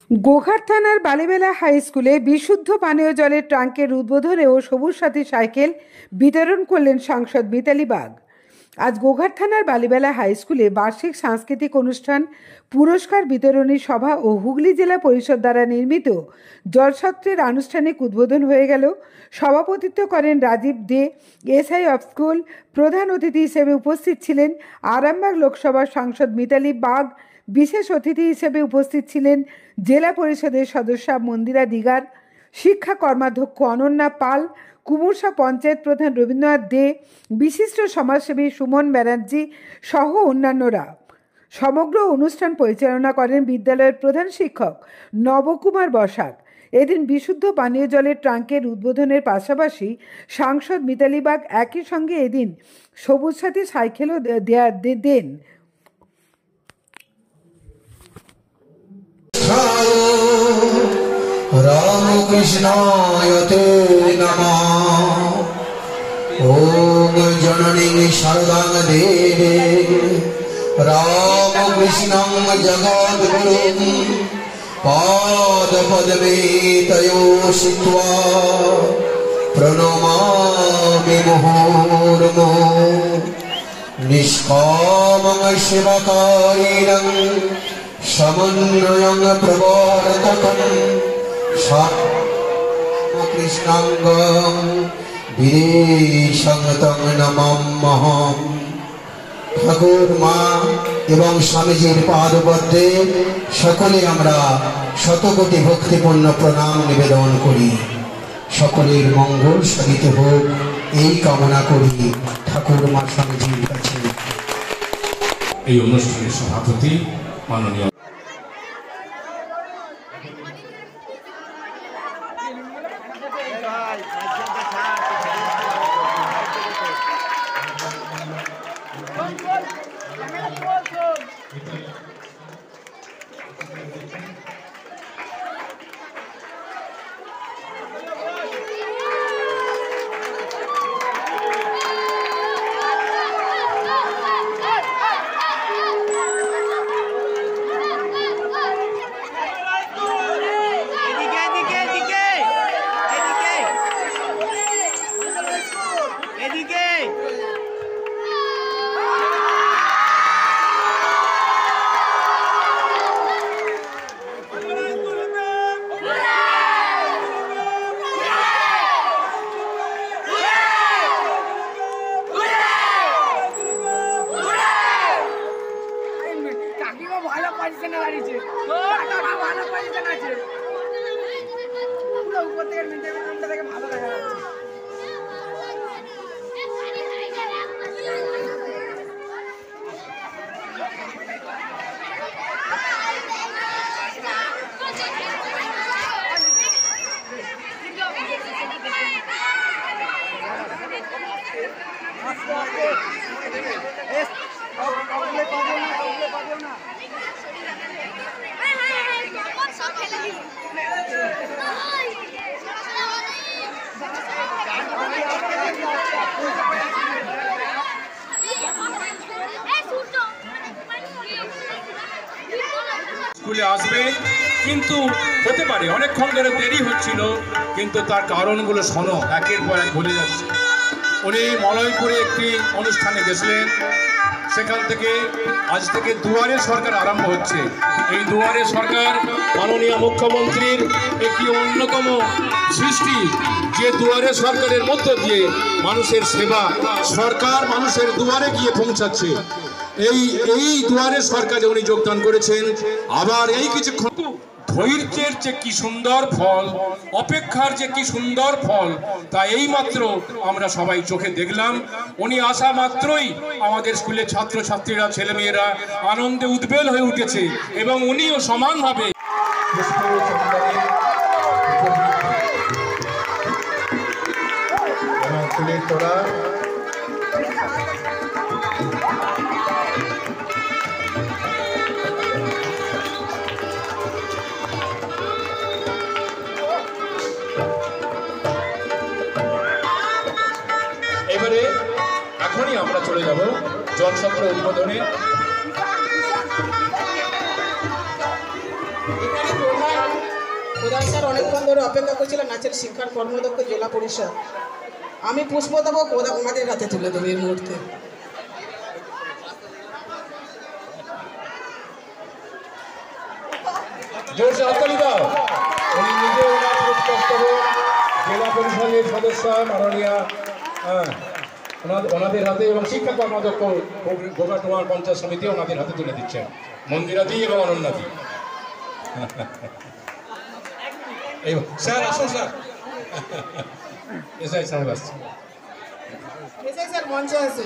গোঘাট থানার বালিবেলা হাই স্কুলে বিশুদ্ধ পানীয় জলের ট্যাঙ্কের উদ্বোধনে ও সবুজ সাথী সাইকেল বিতরণ করলেন সাংসদ মিতালি বাগ। আজ গোঘাট থানার বালিবেলা হাই স্কুলে বার্ষিক সাংস্কৃতিক অনুষ্ঠান, পুরস্কার বিতরণী সভা ও হুগলি জেলা পরিষদ দ্বারা নির্মিত জলসত্রের আনুষ্ঠানিক উদ্বোধন হয়ে গেল। সভাপতিত্ব করেন রাজীব দে, এসআই অফ স্কুল। প্রধান অতিথি হিসেবে উপস্থিত ছিলেন আরামবাগ লোকসভার সাংসদ মিতালি বাগ। বিশেষ অতিথি হিসেবে উপস্থিত ছিলেন জেলা পরিষদের সদস্যা মন্দিরা দিগার, শিক্ষা কর্মাধ্যক্ষ অনন্যা পাল, কুমুরসা পঞ্চায়েত প্রধান রবীন্দ্রনাথ দে, বিশিষ্ট সমাজসেবী সুমন ব্যানার্জি সহ অন্যান্যরা। সমগ্র অনুষ্ঠান পরিচালনা করেন বিদ্যালয়ের প্রধান শিক্ষক নবকুমার বসাক। এদিন বিশুদ্ধ পানীয় জলের ট্যাঙ্কের উদ্বোধনের পাশাপাশি সাংসদ মিতালি বাগ একই সঙ্গে এদিন সবুজ সাথী সাইকেলও দেন। রাম কৃষ্ণায় তে নমঃ। ওম জননী শারদাং দেবে রাম কৃষ্ণং জগদ্গুরুং পাদ পদ্মে তয়োষিত্বা প্রণমামি মুহুর্মুহুঃ। নিষ্কামং সেবকারিণং সমন্বয়ং প্রবর্তকং কৃষ্ণাঙ্গং বিদেশং তং নমাম্যহম। ঠাকুর মা এবং স্বামীজির পাদপদ্মে সকলে আমরা শতকোটি ভক্তিপূর্ণ প্রণাম নিবেদন করি। সকলের মঙ্গল সাধিত হোক এই কামনা করি ঠাকুর মা স্বামীজির কাছে। এই অনুষ্ঠানের সভাপতি মাননীয় স্কুলে আসবে, কিন্তু হতে পারে অনেকক্ষণ ধরে দেরি হচ্ছিল, কিন্তু তার কারণগুলো শোনো, একের পর এক বলে যাচ্ছে। উনি মলয়পুরে একটি অনুষ্ঠানে গেছিলেন, সেখান থেকে আজ থেকে দুয়ারে সরকার আরম্ভ হচ্ছে। এই দুয়ারে সরকার মাননীয় মুখ্যমন্ত্রীর একটি অন্যতম সৃষ্টি, যে দুয়ারে সরকারের মধ্য দিয়ে মানুষের সেবা সরকার মানুষের দুয়ারে গিয়ে পৌঁছাচ্ছে। এই দুয়ারে সরকারে উনি যোগদান করেছেন। আবার এই কিছুক্ষণ ধৈর্যের যে কি সুন্দর ফল, অপেক্ষার যে কি সুন্দর ফল, তা এই মাত্র আমরা সবাই চোখে দেখলাম। উনি আসা মাত্রই আমাদের স্কুলের ছাত্রছাত্রীরা, ছেলেমেয়েরা আনন্দে উদ্বেল হয়ে উঠেছে এবং উনিও সমানভাবে এবারে এখনই আমরা চলে যাব জলসত্র উদ্বোধনে। প্রধান স্যার অনেকক্ষণ ধরে অপেক্ষা করছিলেন, নাচের শিক্ষার কর্মদক্ষ জেলা পরিষদ। আমি পুষ্পস্তবক ওনাদের হাতে তুলে দেবো এই মুহূর্তে। জোরসে হাততালি দাও। উনি নিজে ওনার পুষ্পস্তবক জেলা পরিষদের সদস্য মাননীয় ওনাদের হাতে এবং শিক্ষা কর্মাধ্যক্ষ গোঘাট পঞ্চায়েত সমিতি ওনাদের হাতে তুলে দিচ্ছেন, মন্দিরাদি এবং অনন্যাদি। স্যার আসুন স্যার। এসআই সাহেব আসছে। স্যার মঞ্চে আছে।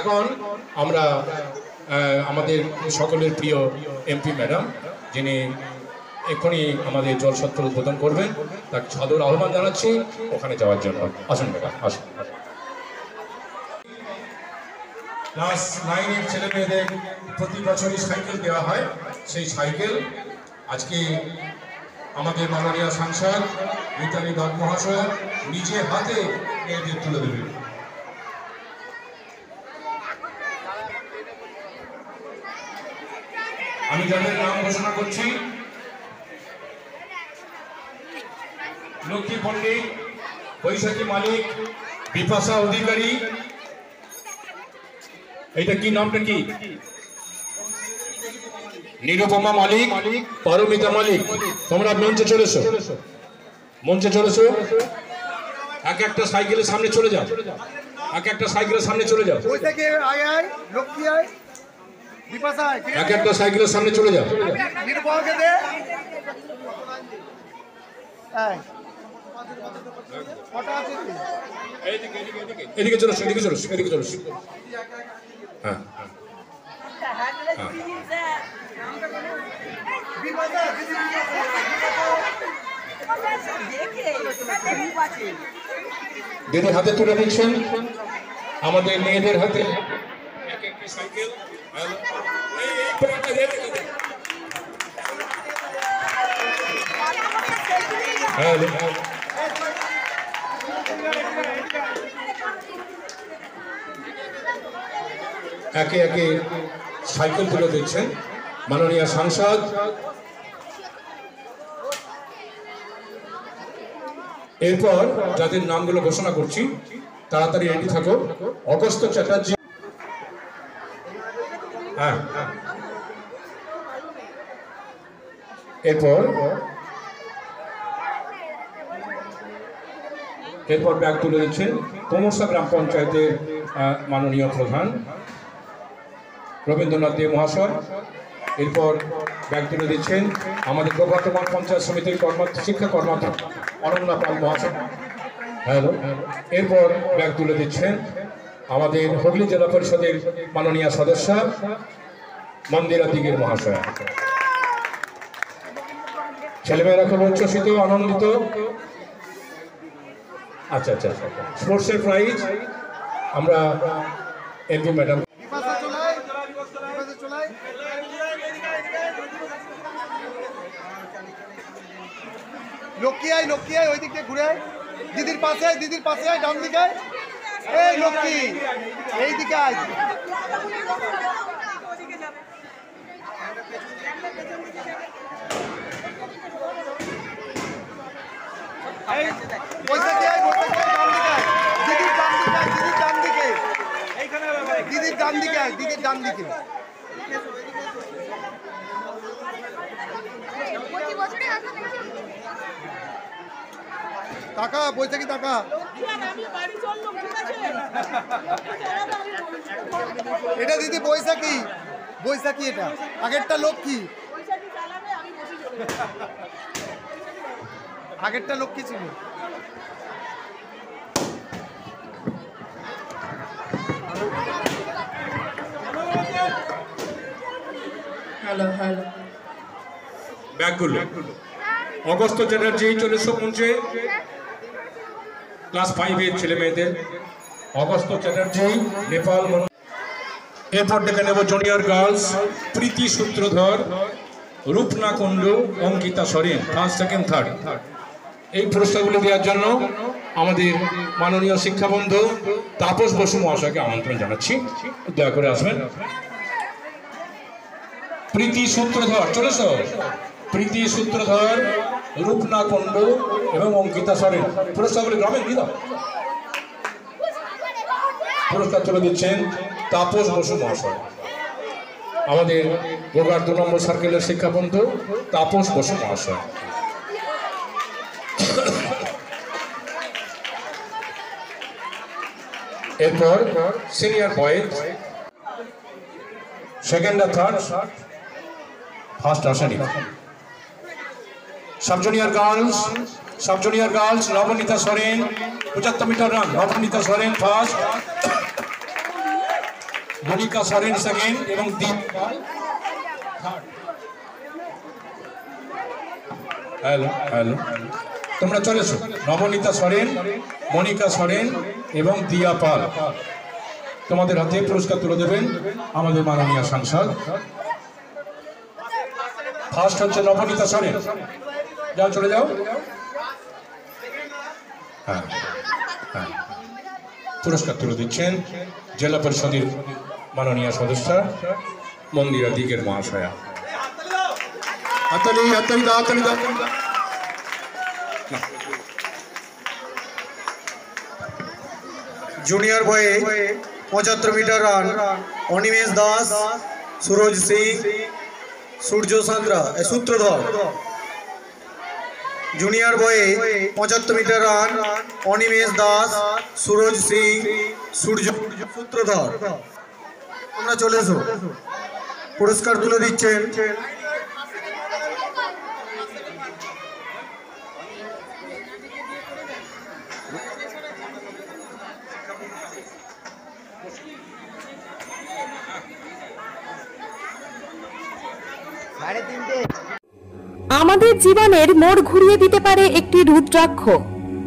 এখন আমরা আমাদের সকলের প্রিয় এমপি ম্যাডাম, যিনি এক্ষুনি আমাদের জলসত্র উদ্বোধন করবেন, তাকে সাদর আহ্বান জানাচ্ছি ওখানে যাওয়ার জন্য। আসুন ম্যাডাম, আসুন। ক্লাস 9-এর ছেলে মেয়েদের প্রতি বছরই সাইকেল দেওয়া হয়। সেই সাইকেল আজকে আমাদের মাননীয় সাংসদ মিতালি দত্ত মহাশয় নিজে হাতে মেয়েদের তুলে দেবেন। আমি যাদের নাম ঘোষণা করছি: লক্ষ্মী পণ্ডিত, বৈশাখী মালিক, বিপাশা অধিকারী, এইটা কি নামটা কি? নিরুপমা মালিক, পারমিতা মালিক। তোমরা মঞ্চে চলেছো, মঞ্চে চলেছো। এক একটা সাইকেলের সামনে চলে যাও, এক একটা সাইকেলের সামনে চলে যাও, এক একটা সাইকেলের সামনে চলে যাও। এদিকে চলো, এদিকে চলো, এদিকে চলো। হ্যাঁ, দিদি হাতে তুলে দিচ্ছেন আমাদের মেয়েদের হাতে এক একটি সাইকেল। একে একে সাইকেল তুলে দিচ্ছেন মাননীয় সাংসদ। এরপর যাদের নামগুলো ঘোষণা করছি তাড়াতাড়ি রেডি থাকো। অগস্ত্য চ্যাটার্জি, হ্যাঁ। এরপর ব্যাগ তুলে দিচ্ছেন কোমরসা গ্রাম পঞ্চায়েতের মাননীয় প্রধান রবীন্দ্রনাথ দে মহাশয়। এরপর ব্যাগ তুলে দিচ্ছেন আমাদের গোঘাট পঞ্চায়েত সমিতির শিক্ষা কর্মাধ্যক্ষ অনন্যা পাল মহাশয়। হ্যালো। এরপর ব্যাগ তুলে দিচ্ছেন আমাদের হুগলি জেলা পরিষদের মাননীয় সদস্য মন্দিরা দিগের মহাশয়। ছেলেমেয়েরা খুব উচ্ছ্বসিত, আনন্দিত। আচ্ছা আচ্ছা, স্পোর্টসের প্রাইজ আমরা এমপি ম্যাডাম। লক্ষ্মী আয়, লক্ষ্মী আয়, ওই দিক দিয়ে ঘুরে আয়। দিদির পাশে আয়, দিদির পাশে আয়, ডান দিকে আয়। এই লক্ষ্মী এই দিকে আয়। বৈশাখী আয়, বৈশাখী আয়, ডান দিকে আয়। দিদির ডান দিকে আয়, দিদির ডান দিকে। দিদির ডান দিকে আয়, দিদির ডান দিকে। টাকা বৈশাখী টাকা। এটা দিদি বৈশাখী, বৈশাখী এটা। আগেরটা লক্ষ্মী, আগেরটা লক্ষ্মী ছিল। Hello hello. ব্যাগগুলো অগস্ত্য চ্যাটার্জি চলে এসো মঞ্চে। ক্লাস 5-এর ছেলে মেয়েদের অগস্ত্য চ্যাটার্জি, নেপাল। এরপর ডেকে নেব জুনিয়র গার্লস প্রীতি সূত্রধর, রূপনা কুণ্ডু, অঙ্কিতা সরেন, ফার্স্ট, সেকেন্ড, থার্ড। এই পুরস্কারগুলো দেওয়ার জন্য আমাদের মাননীয় শিক্ষাবন্ধু তাপস বসু মহাশয়কে আমন্ত্রণ জানাচ্ছি, দয়া করে আসবেন। প্রীতি সূত্রধর, চলেছ? প্রীতি সূত্রধর, রূপনা কুণ্ডু এবং অঙ্কিতা সরেন। পুরস্কারগুলি গ্রামের দিদা পুরস্কার তুলে দিচ্ছেন তাপস বসু মহাশয়, আমাদের গোঘাট 2 নম্বর সার্কেলের শিক্ষাবন্ধু তাপস বসু মহাশয়। এরপর সিনিয়র বয়েজ সেকেন্ড আর থার্ড, ফার্স্ট আসেনি। সাব জুনিয়র গার্লস নবনীতা সরেন 75 মিটার রান, নবনীতা সরেন ফার্স্ট, মনিকা সরেন সেকেন্ড এবং দীপ থার্ড। হ্যালো তোমরা চলেছো। নবনীতা সরেন, মনিকা সরেন এবং দিয়া পাল, তোমাদের হাতে পুরস্কার তুলে দেবেন আমাদের মাননীয় সাংসদ। ফার্স্ট হচ্ছে নবনীতা সরেন, যাও চলে যাও। হ্যাঁ, পুরস্কার তুলে দিচ্ছেন জেলা পরিষদের মাননীয় সদস্য মন্দিরা দিগের মহাশয়া। জুনিয়র বয়ে 75 মিটার রান অনিমেষ দাস, সুরজ সিং, সূর্য সান্দ্রা সূত্রধর। জুনিয়র বয়ে 75 মিটার রান অনিমেষ দাস, সুরজ সিং, সূর্য সূত্রধর। তোমরা চলে এসো, পুরস্কার তুলে দিচ্ছেন আমাদের জীবনের মোড় ঘুরিয়ে দিতে পারে একটি রুদ্রাক্ষ,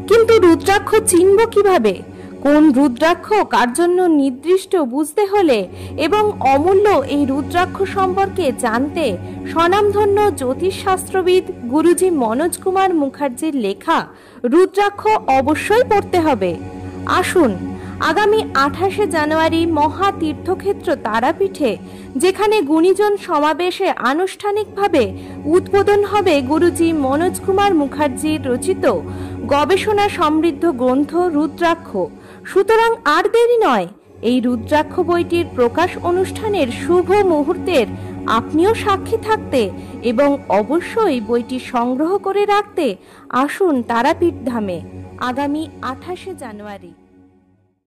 কিন্তু রুদ্রাক্ষ চিনব কিভাবে? কোন রুদ্রাক্ষ কার জন্য নির্দিষ্ট বুঝতে হলে এবং অমূল্য এই রুদ্রাক্ষ সম্পর্কে জানতে স্বনামধন্য জ্যোতিষশাস্ত্রবিদ গুরুজি মনোজ কুমার মুখার্জির লেখা রুদ্রাক্ষ অবশ্যই পড়তে হবে। আসুন আগামী 28শে জানুয়ারি মহা তীর্থক্ষেত্র তারাপীঠে, যেখানে গুণীজন সমাবেশে আনুষ্ঠানিকভাবে উদ্বোধন হবে গুরুজি মনোজ কুমার মুখার্জির রচিত গবেষণা সমৃদ্ধ গ্রন্থ রুদ্রাক্ষ। সুতরাং আর দেরি নয়, এই রুদ্রাক্ষ বইটির প্রকাশ অনুষ্ঠানের শুভ মুহূর্তের আপনিও সাক্ষী থাকতে এবং অবশ্যই বইটি সংগ্রহ করে রাখতে আসুন তারাপীঠ ধামে আগামী 28শে জানুয়ারি।